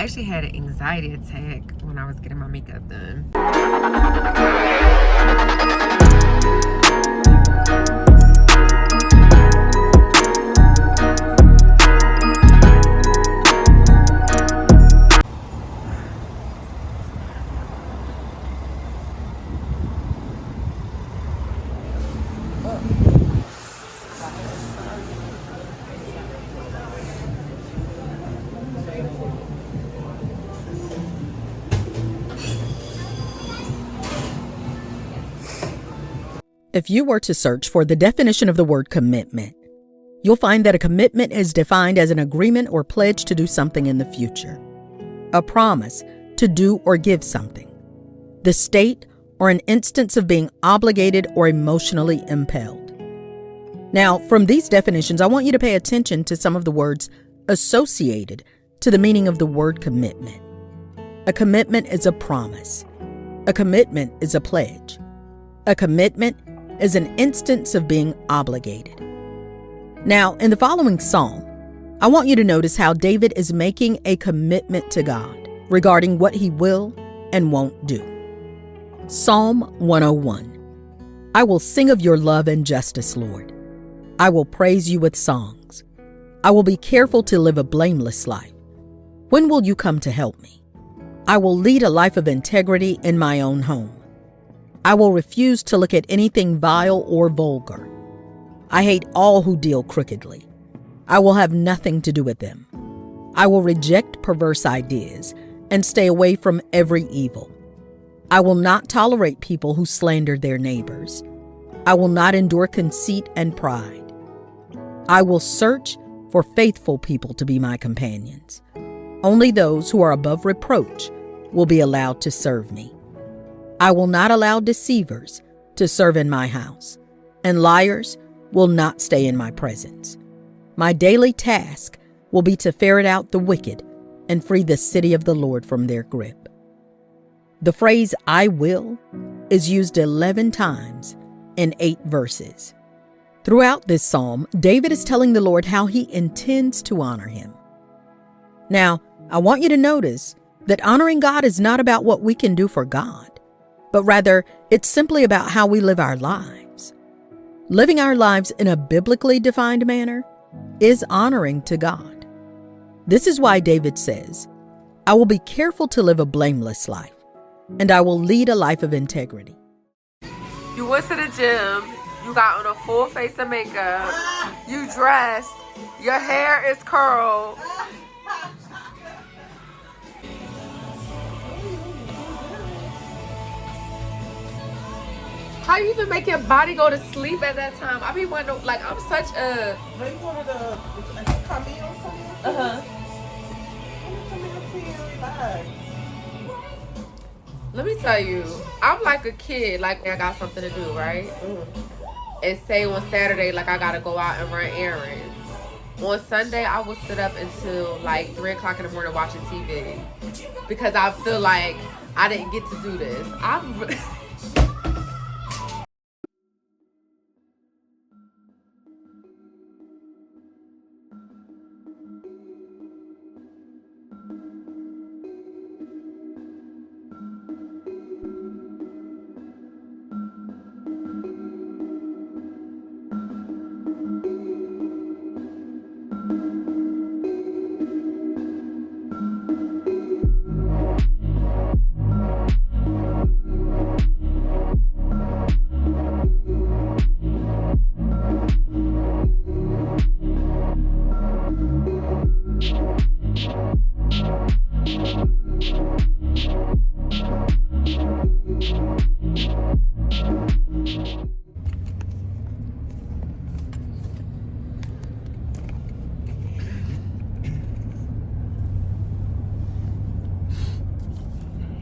actually had an anxiety attack when I was getting my makeup done. If you were to search for the definition of the word commitment, you'll find that a commitment is defined as an agreement or pledge to do something in the future, a promise to do or give something, the state or an instance of being obligated or emotionally impelled. Now, from these definitions, I want you to pay attention to some of the words associated to the meaning of the word commitment. A commitment is a promise. A commitment is a pledge. A commitment is an instance of being obligated. Now, in the following psalm, I want you to notice how David is making a commitment to God regarding what he will and won't do. Psalm 101. I will sing of your love and justice, Lord. I will praise you with songs. I will be careful to live a blameless life. When will you come to help me? I will lead a life of integrity in my own home. I will refuse to look at anything vile or vulgar. I hate all who deal crookedly. I will have nothing to do with them. I will reject perverse ideas and stay away from every evil. I will not tolerate people who slander their neighbors. I will not endure conceit and pride. I will search for faithful people to be my companions. Only those who are above reproach will be allowed to serve me. I will not allow deceivers to serve in my house, and liars will not stay in my presence. My daily task will be to ferret out the wicked and free the city of the Lord from their grip. The phrase "I will" is used 11 times in 8 verses. Throughout this psalm, David is telling the Lord how he intends to honor him. Now, I want you to notice that honoring God is not about what we can do for God, but rather it's simply about how we live our lives. Living our lives in a biblically defined manner is honoring to God. This is why David says, I will be careful to live a blameless life, and I will lead a life of integrity. You went to the gym, you got on a full face of makeup, you dressed, your hair is curled. How you even make your body go to sleep at that time? I be wondering, like, I'm such a... Maybe one of the Camille or something? Uh-huh. Let me tell you, I'm like a kid, like I got something to do, right? And say on Saturday, like I gotta go out and run errands. On Sunday, I will sit up until like 3 o'clock in the morning watching TV because I feel like I didn't get to do this.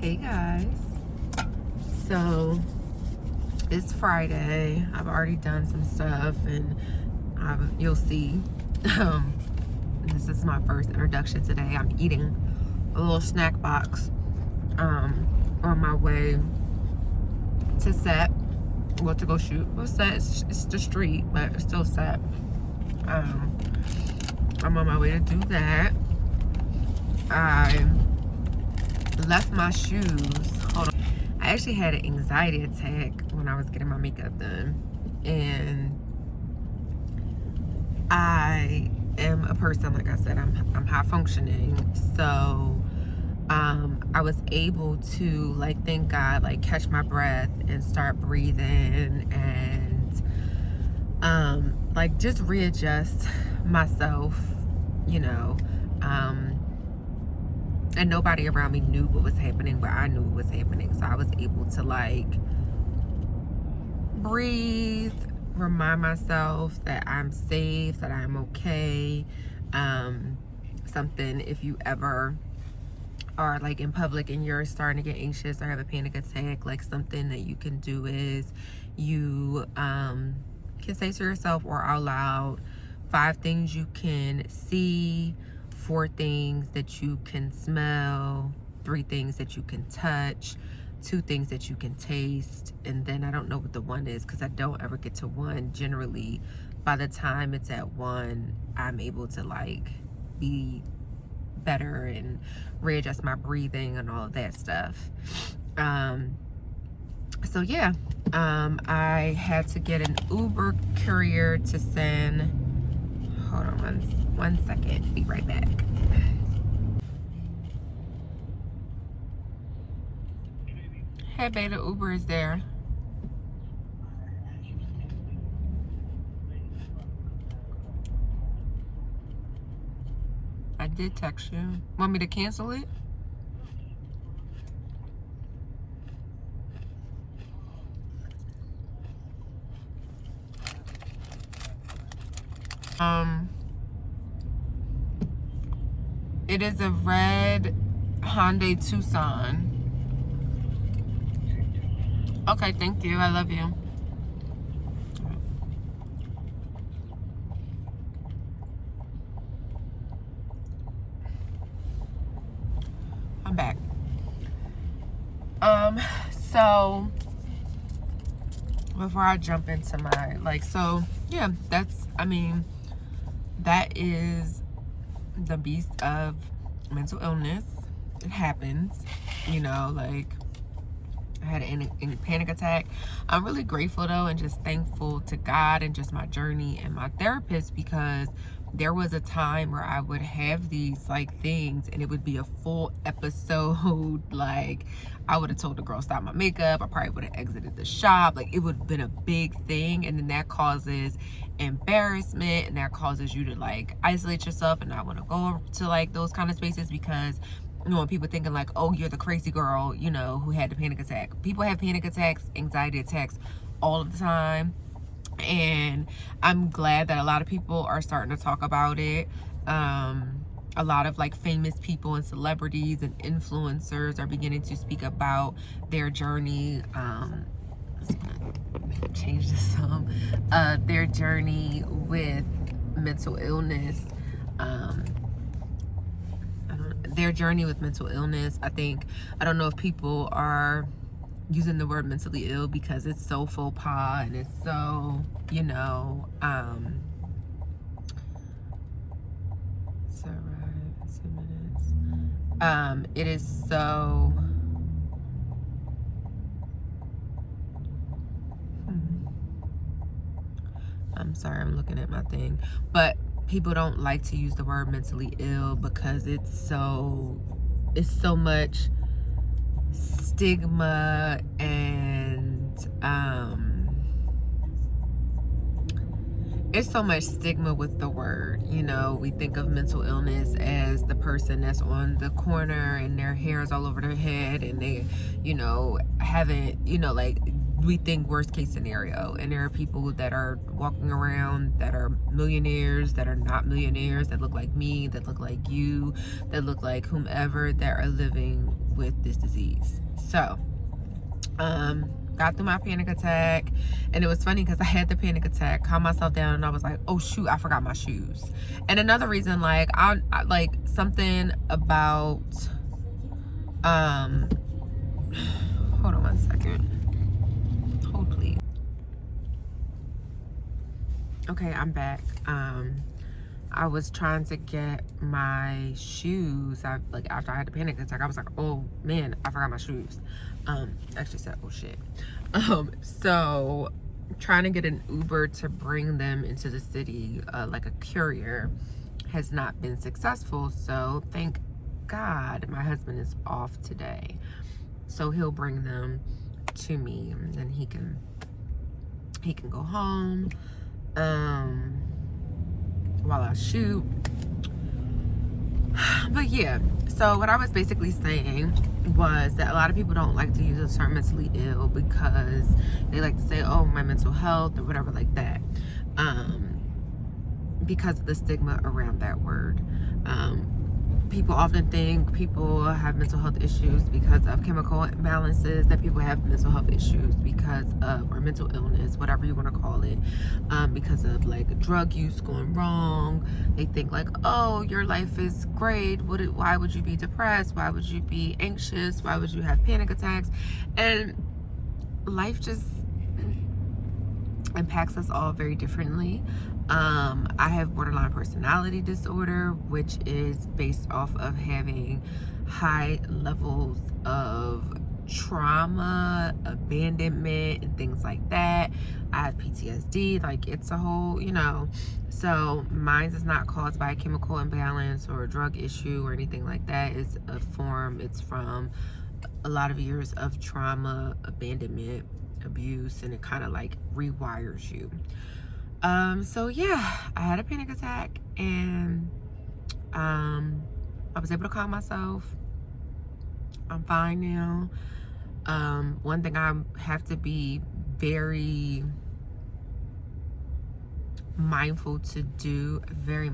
Hey guys, so it's Friday. I've already done some stuff and you'll see this is my first introduction today. I'm eating a little snack box on my way to set, well, to go shoot. Well, set, it's the street, but it's still set. I'm on my way to do that. I left my shoes. Hold on. I actually had an anxiety attack when I was getting my makeup done. And I am a person, like I said, I'm high functioning. So I was able to, like, thank God, like, catch my breath and start breathing and like just readjust myself, you know. And nobody around me knew what was happening, but I knew what was happening. So I was able to, like, breathe, remind myself that I'm safe, that I'm okay. Something, if you ever are, like, in public and you're starting to get anxious or have a panic attack, like, something that you can do is you can say to yourself or out loud 5 things you can see, 4 things that you can smell, 3 things that you can touch, 2 things that you can taste, and then I don't know what the 1 is because I don't ever get to 1. Generally, by the time it's at 1, I'm able to, like, be better and readjust my breathing and all of that stuff. So yeah, I had to get an Uber courier to send. Hold on one second. Be right back. Hey, babe, the Uber is there. I did text you. Want me to cancel it? It is a red Hyundai Tucson. Okay, thank you. I love you. I'm back. So before I jump into my, like, so yeah, that is the beast of mental illness. It happens, you know, like, I had a panic attack. I'm really grateful though, and just thankful to God and just my journey and my therapist, because there was a time where I would have these, like, things and it would be a full episode. Like, I would have told the girl stop my makeup. I probably would have exited the shop. Like, it would have been a big thing, and then that causes embarrassment, and that causes you to, like, isolate yourself and not want to go to, like, those kind of spaces, because, you know, people thinking like, oh, you're the crazy girl, you know, who had the panic attack. People have panic attacks, anxiety attacks all of the time. And I'm glad that a lot of people are starting to talk about it. A lot of, like, famous people and celebrities and influencers are beginning to speak about their journey. Change this some. Their journey with mental illness. Their journey with mental illness. I don't know if people are using the word mentally ill because it's so faux pas and it's so, you know, it is so I'm sorry, I'm looking at my thing, but people don't like to use the word mentally ill because it's so much stigma, and it's so much stigma with the word. You know, we think of mental illness as the person that's on the corner and their hair is all over their head and they, you know, haven't, you know, like, we think worst case scenario. And there are people that are walking around that are millionaires, that are not millionaires, that look like me, that look like you, that look like whomever, that are living with this disease. So got through my panic attack, and it was funny because I had the panic attack, calmed myself down, and I was like, oh shoot, I forgot my shoes. And another reason, like, I like something about hold on one second. Hold please. Okay, I'm back. I was trying to get my shoes. After I had the panic attack, I was like, oh man, I forgot my shoes. Actually said, oh shit. So trying to get an Uber to bring them into the city, like a courier, has not been successful. So thank God my husband is off today. So he'll bring them to me, and then he can go home while I shoot. But yeah, so what I was basically saying was that a lot of people don't like to use the term mentally ill because they like to say, oh, my mental health or whatever like that, because of the stigma around that word. People often think people have mental health issues because of chemical imbalances, that people have mental health issues because of, or mental illness, whatever you want to call it, because of like drug use going wrong. They think like, oh, your life is great. Why would you be depressed? Why would you be anxious? Why would you have panic attacks? And life just impacts us all very differently. I have borderline personality disorder, which is based off of having high levels of trauma, abandonment, and things like that. I have PTSD, like it's a whole, so mine is not caused by a chemical imbalance or a drug issue or anything like that. It's from a lot of years of trauma, abandonment, abuse, and it kind of like rewires you. So yeah, I had a panic attack, and I was able to calm myself. I'm fine now. One thing I have to be very mindful to do, very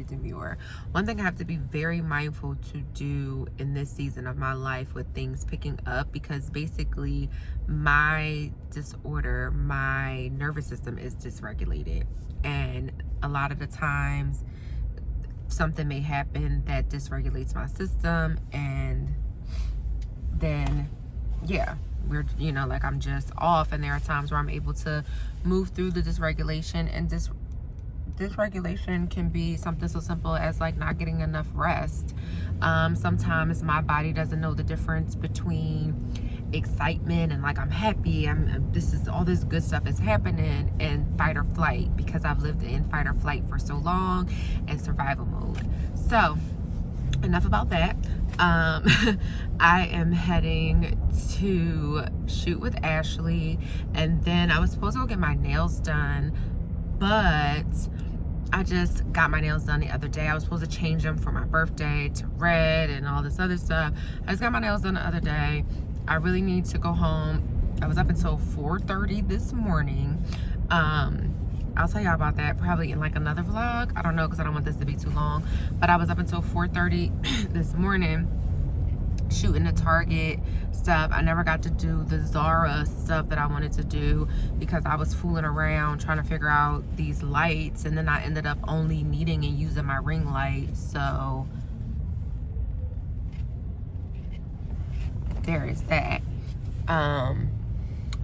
demure. One thing I have to be very mindful to do in this season of my life with things picking up, because basically my disorder, my nervous system is dysregulated, and a lot of the times something may happen that dysregulates my system, and then like I'm just off, and there are times where I'm able to move through the dysregulation, and dysregulation can be something so simple as like not getting enough rest. Sometimes my body doesn't know the difference between excitement and like I'm happy, all this good stuff is happening, and fight or flight, because I've lived in fight or flight for so long and survival mode. So enough about that. I am heading to shoot with Ashley, and then I was supposed to go get my nails done, but I just got my nails done the other day. I was supposed to change them for my birthday to red and all this other stuff. I just got my nails done the other day. I really need to go home. I was up until 4:30 this morning. I'll tell y'all about that probably in like another vlog. I don't know, because I don't want this to be too long. But I was up until 4:30 this morning shooting the Target stuff. I never got to do the Zara stuff that I wanted to do because I was fooling around trying to figure out these lights, and then I ended up only needing and using my ring light. So there is that.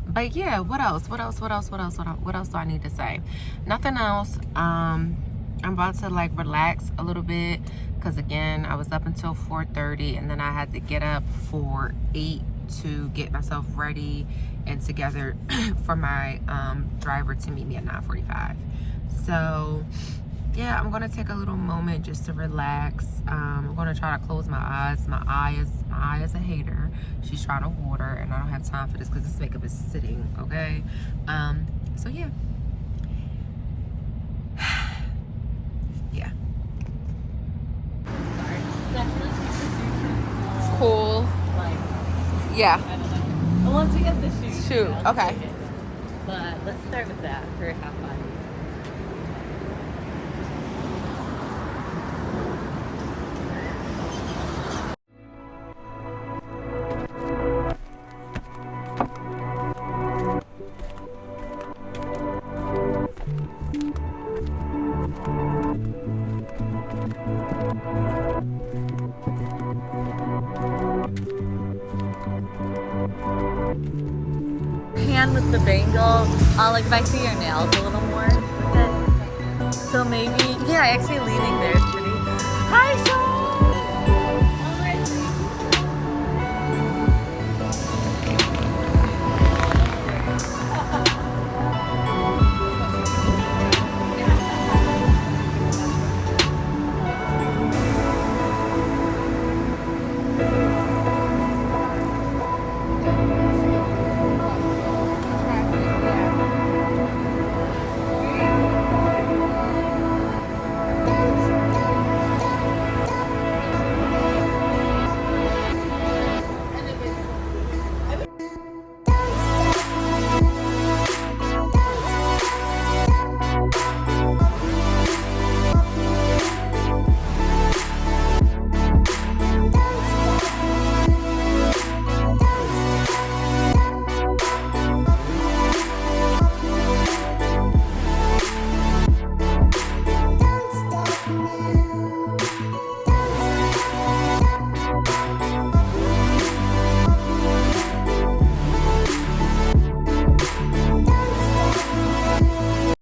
But yeah, what else do I need to say? Nothing else. I'm about to like relax a little bit, because again, I was up until 4:30, and then I had to get up for 8 to get myself ready and together for my driver to meet me at 9:45. So yeah, I'm gonna take a little moment just to relax. I'm gonna try to close my eyes. My eye is a hater. She's trying to water, and I don't have time for this because this makeup is sitting, okay? So yeah. Yeah. Cool. Yeah. Well, once we get the shoot. Shoot, okay. But let's start with that for half fun. Hand with the bangle. Like if I see your nails a little more with it. So maybe, yeah, actually leaning there